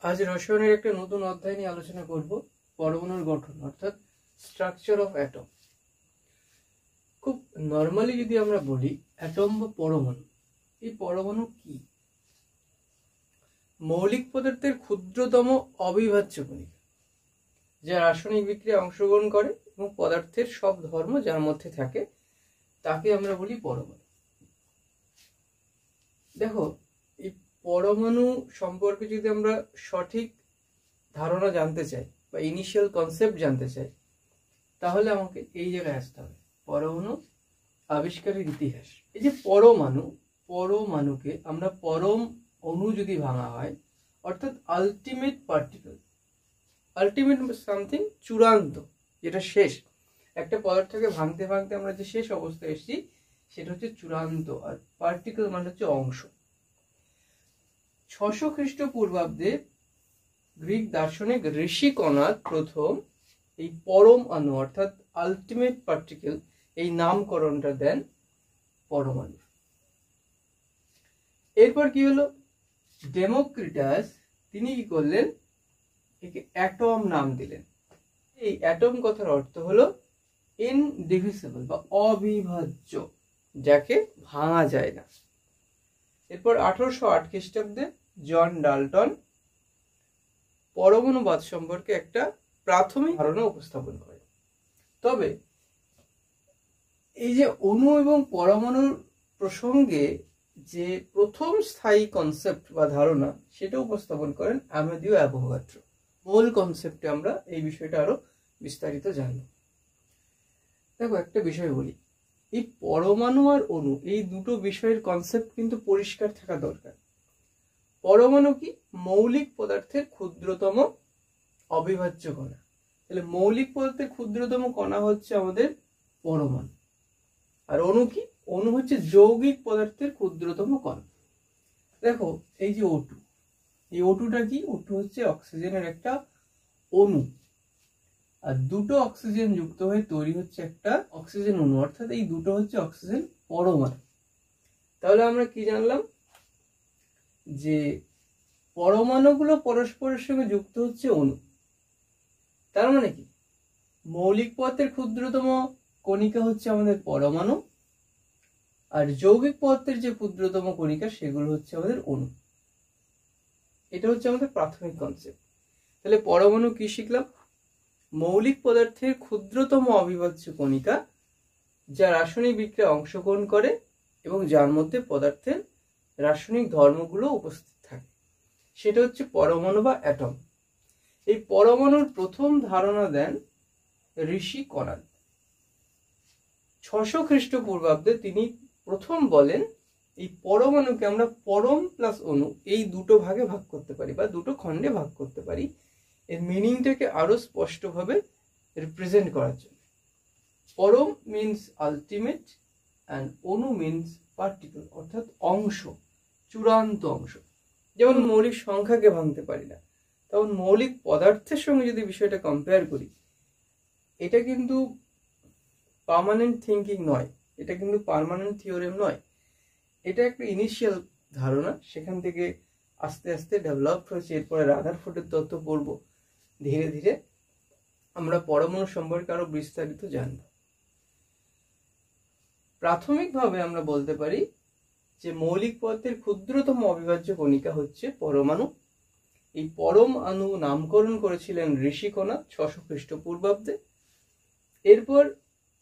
আজ রসায়নের একটা নতুন অধ্যায় নিয়ে আলোচনা করব, পরমাণুর গঠন অর্থাৎ স্ট্রাকচার অফ অ্যাটম। খুব নর্মালি যদি আমরা বলি অ্যাটম বা পরমাণু, এই পরমাণু কি? মৌলিক পদার্থের ক্ষুদ্রতম অবিভাজ্য কণিকা যা রাসায়নিক বিক্রিয়ায় অংশগ্রহণ করে এবং পদার্থের সব ধর্ম যার মধ্যে থাকে তাকে আমরা বলি পরমাণু। দেখো, এই পরমাণু সম্পর্কে যদি আমরা সঠিক ধারণা জানতে চাই বা ইনিশিয়াল কনসেপ্ট জানতে চাই, তাহলে আমাকে এই জায়গায় আসতে হবে, পরমাণু আবিষ্কারের ইতিহাস। এই যে পরমাণুকে আমরা পরম অণু যদি ভাঙা হয়, অর্থাৎ আলটিমেট পার্টিকেল, আলটিমেট সামথিং, চূড়ান্ত, যেটা শেষ। একটা পদার্থকে ভাঙতে ভাঙতে আমরা যে শেষ অবস্থায় এসেছি সেটা হচ্ছে চূড়ান্ত, আর পার্টিকেল মানে হচ্ছে অংশ। 600 খ্রিস্টপূর্বাব্দে গ্রিক দার্শনিক ঋষি কণাদ প্রথম এই পরম অণু অর্থাৎ আলটিমেট পার্টিকেল এই নামকরণটা দেন পরমাণু। এরপর কি হলো, ডেমোক্রিটাস তিনি কি করলেন, একে অ্যাটম নাম দিলেন। এই অ্যাটম কথার অর্থ হলো ইনডিভিজিবল বা অবিভাজ্য, যাকে ভাঙা যায় না। এরপর 1808 খ্রিস্টাব্দে জন ডাল্টন পরমাণুবাদ সম্পর্কে একটা প্রাথমিক ধারণা উপস্থাপন করে। তবে এই যে অণু এবং পরমাণুর প্রসঙ্গে যে প্রথম স্থায়ী কনসেপ্ট বা ধারণা সেটা উপস্থাপন করেন আমাদিও অ্যাভোগাড্রো। মূল কনসেপ্টে আমরা এই বিষয়টা আরো বিস্তারিত জানব। দেখো, একটা বিষয় বলি, এই পরমাণু আর অণু এই দুটো বিষয়ের কনসেপ্ট কিন্তু পরিষ্কার থাকা দরকার। পরমাণু কি? মৌলিক পদার্থের ক্ষুদ্রতম অবিভাজ্য কণা। তাহলে মৌলিক পদার্থের ক্ষুদ্রতম কণা হচ্ছে আমাদের পরমাণু। আর অণু কি? অণু হচ্ছে যৌগিক পদার্থের ক্ষুদ্রতম কণা। দেখো, এই যে O2, এই O2টা কি? O2 হচ্ছে অক্সিজেনের একটা অণু, আর দুটো অক্সিজেন যুক্ত হয়ে তৈরি হচ্ছে একটা অক্সিজেন অণু, অর্থাৎ এই দুটো হচ্ছে অক্সিজেন পরমাণু। তাহলে আমরা কি জানলাম, যে পরমাণুগুলো পরস্পরের সঙ্গে যুক্ত হচ্ছে অণু। তার মানে কি, মৌলিক পদার্থের ক্ষুদ্রতম কণিকা হচ্ছে আমাদের পরমাণু, আর যৌগিক পদার্থের যে ক্ষুদ্রতম কণিকা সেগুলো হচ্ছে আমাদের অণু। এটা হচ্ছে আমাদের প্রাথমিক কনসেপ্ট। তাহলে পরমাণু কি শিখলাম? মৌলিক পদার্থের ক্ষুদ্রতম অবিভাজ্য কণিকা যা রাসায়নিক বিক্রিয়ায় অংশগ্রহণ করে এবং যার মধ্যে পদার্থের রাসায়নিক ধর্মগুলো উপস্থিত থাকে, সেটা হচ্ছে পরমাণু বা অ্যাটম। এই পরমাণুর প্রথম ধারণা দেন ঋষি কণাদ। 600 খ্রিস্টপূর্বাব্দে তিনি প্রথম বলেন এই পরমাণুকে আমরা পরম প্লাস অণু এই দুটো ভাগে ভাগ করতে পারি বা দুটো খণ্ডে ভাগ করতে পারি, এর মিনিংটাকে আরো স্পষ্টভাবে রিপ্রেজেন্ট করার জন্য। পরম মিনস আলটিমেট অ্যান্ড অণু মিনস পার্টিকেল, অর্থাৎ অংশ, চূড়ান্ত অংশ। যেমন মৌলিক সংখ্যাকে ভাঙতে পারি না, তখন মৌলিক পদার্থের সঙ্গে যদি বিষয়টা কম্পেয়ার করি, এটা কিন্তু পার্মানেন্ট থিঙ্কিং নয়, এটা কিন্তু পার্মানেন্ট থিওরেম নয়, এটা একটা ইনিশিয়াল ধারণা। সেখান থেকে আস্তে আস্তে ডেভেলপ হয়েছে। এরপরে রাদারফোর্ডের তত্ত্ব পড়ব, ধীরে ধীরে আমরা পরমাণু সম্পর্কে আরো বিস্তারিত জানব। প্রাথমিকভাবে আমরা বলতে পারি যে মৌলিক পদার্থের ক্ষুদ্রতম অবিভাজ্য কণিকা হচ্ছে পরমাণু। এই পরম অণু নামকরণ করেছিলেন ঋষি কণাদ 600 খ্রিস্টপূর্বাব্দে। এরপর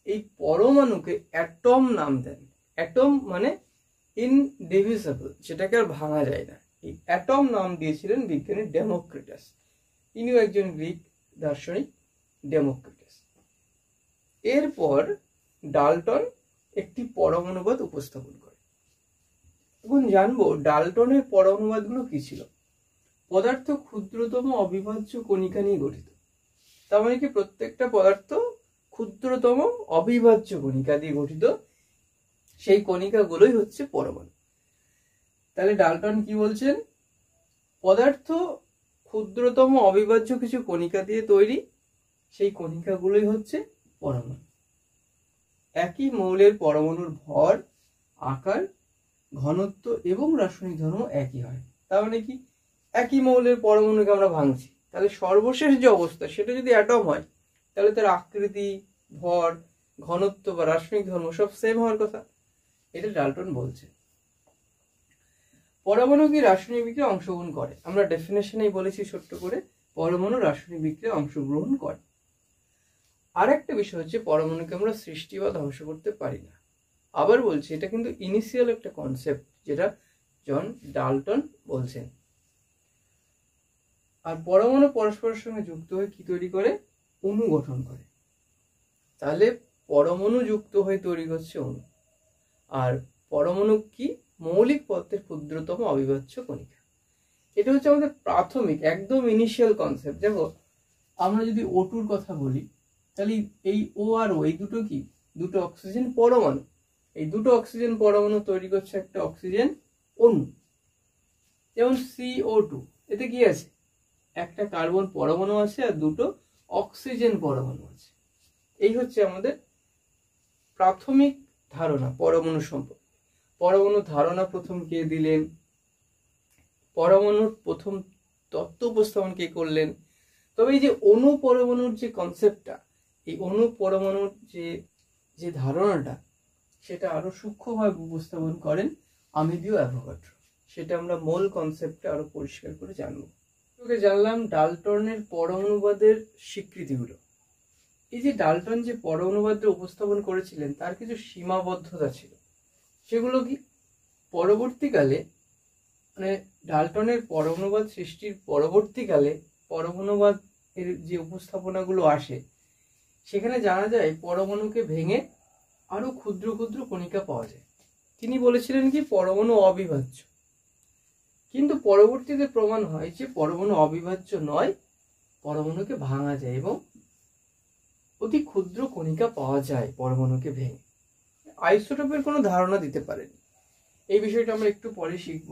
এই পরমাণুকে অ্যাটম নাম দেন। অ্যাটম মানে ইনডিভিজিবল, যেটাকে আর ভাঙা যায় না। এই অ্যাটম নাম দিয়েছিলেন বিজ্ঞানী ডেমোক্রিটাস। ইনিও একজন গ্রিক দার্শনিক, ডেমোক্রিটাস। এরপর ডাল্টন একটি পরমাণুবাদ উপস্থাপন করে। এখন জানবো ডাল্টনের পরমাণুবাদগুলো কি ছিল। পদার্থ ক্ষুদ্রতম অবিভাজ্য কণিকা নিয়ে গঠিত। তার মানে কি, প্রত্যেকটা পদার্থ ক্ষুদ্রতম অবিভাজ্য কণিকা দিয়ে গঠিত, সেই কণিকাগুলোই হচ্ছে পরমাণু। তাহলে ডাল্টন কি বলছেন, পদার্থ ক্ষুদ্রতম অবিভাজ্য কিছু কণিকা দিয়ে তৈরি, সেই কণিকাগুলোই হচ্ছে পরমাণু। একই মৌলের পরমাণুর ভর, আকার, ঘনত্ব এবং রাসায়নিক ধর্ম একই হয়। তার মানে কি, একই মৌলের পরমাণুকে আমরা ভাঙছি, তাহলে সর্বশেষ যে অবস্থা সেটা যদি অ্যাটম হয় তাহলে তার আকৃতি, ভর, ঘনত্ব বা রাসায়নিক ধর্ম সব সেম হওয়ার কথা। এটা ডাল্টন বলছে। পরমাণু কি রাসায়নিক বিক্রিয়ায় অংশগ্রহণ করে? আমরা ডেফিনেশনেই বলেছি ছোট্ট করে, পরমাণু রাসায়নিক বিক্রিয়ায় অংশগ্রহণ করে। আর একটা বিষয় হচ্ছে পরমাণুকে আমরা সৃষ্টি বা ধ্বংস করতে পারি না। আবার বলছি, এটা কিন্তু ইনিশিয়াল একটা কনসেপ্ট যেটা জন ডাল্টন বলছেন। আর পরমাণু পরস্পরের সঙ্গে যুক্ত হয়ে কি তৈরি করে? অণু গঠন করে। তাহলে পরমাণু যুক্ত হয়ে তৈরি হচ্ছে অণু। আর পরমাণু কি? মৌলিক পদার্থের ক্ষুদ্রতম অবিভাজ্য কণিকা। এটা হচ্ছে আমাদের প্রাথমিক একদম ইনিশিয়াল কনসেপ্ট। দেখো, আমরা যদি O2-র কথা বলি, তাহলে এই O আর O এই দুটো কি? দুটো অক্সিজেন পরমাণু। এই দুটো অক্সিজেন পরমাণু তৈরি করছে একটা অক্সিজেন অণু। যেমন CO2, এতে কি আছে? একটা কার্বন পরমাণু আছে আর দুটো অক্সিজেন পরমাণু আছে। এই হচ্ছে আমাদের প্রাথমিক ধারণা পরমাণু সম্পর্কে। পরমাণুর ধারণা প্রথম কে দিলেন? পরমাণুর প্রথম তত্ত্ব উপস্থাপন কে করলেন? তবে এই যে অণু পরমাণুর যে কনসেপ্টটা, এই অণু পরমাণুর যে ধারণাটা, সেটা আরো সূক্ষ্মভাবে উপস্থাপন করেন আমিদিও অ্যাভোগাড্রো। সেটা আমরা মূল কনসেপ্টে আরো পরিষ্কার করে জানবো। তোকে জানলাম ডাল্টনের পরমাণুবাদের স্বীকৃতিগুলো। এই যে ডাল্টন যে পরমাণুবাদের উপস্থাপন করেছিলেন তার কিছু সীমাবদ্ধতা ছিল। সেগুলো কি? পরবর্তীকালে মানে ডাল্টনের পরমাণুবাদ সৃষ্টির পরবর্তীকালে পরমাণুবাদ এর যে উপস্থাপনাগুলো আসে, সেখানে জানা যায় পরমাণুকে ভেঙে আরো ক্ষুদ্র ক্ষুদ্র কণিকা পাওয়া যায়। তিনি বলেছিলেন কি পরমাণু অবিভাজ্য, কিন্তু পরবর্তীতে প্রমাণ হয় যে পরমাণু অবিভাজ্য নয়, পরমাণুকে ভাঙা যায় এবং অতি ক্ষুদ্র কণিকা পাওয়া যায় পরমাণুকে ভেঙে। আইসোটোপের কোনো ধারণা দিতে পারেনি। এই বিষয়টা আমরা একটু পরে শিখব।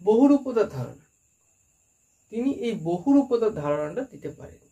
বহুরূপতার ধারণা, তিনি এই বহুরূপতার ধারণাটা দিতে পারেন।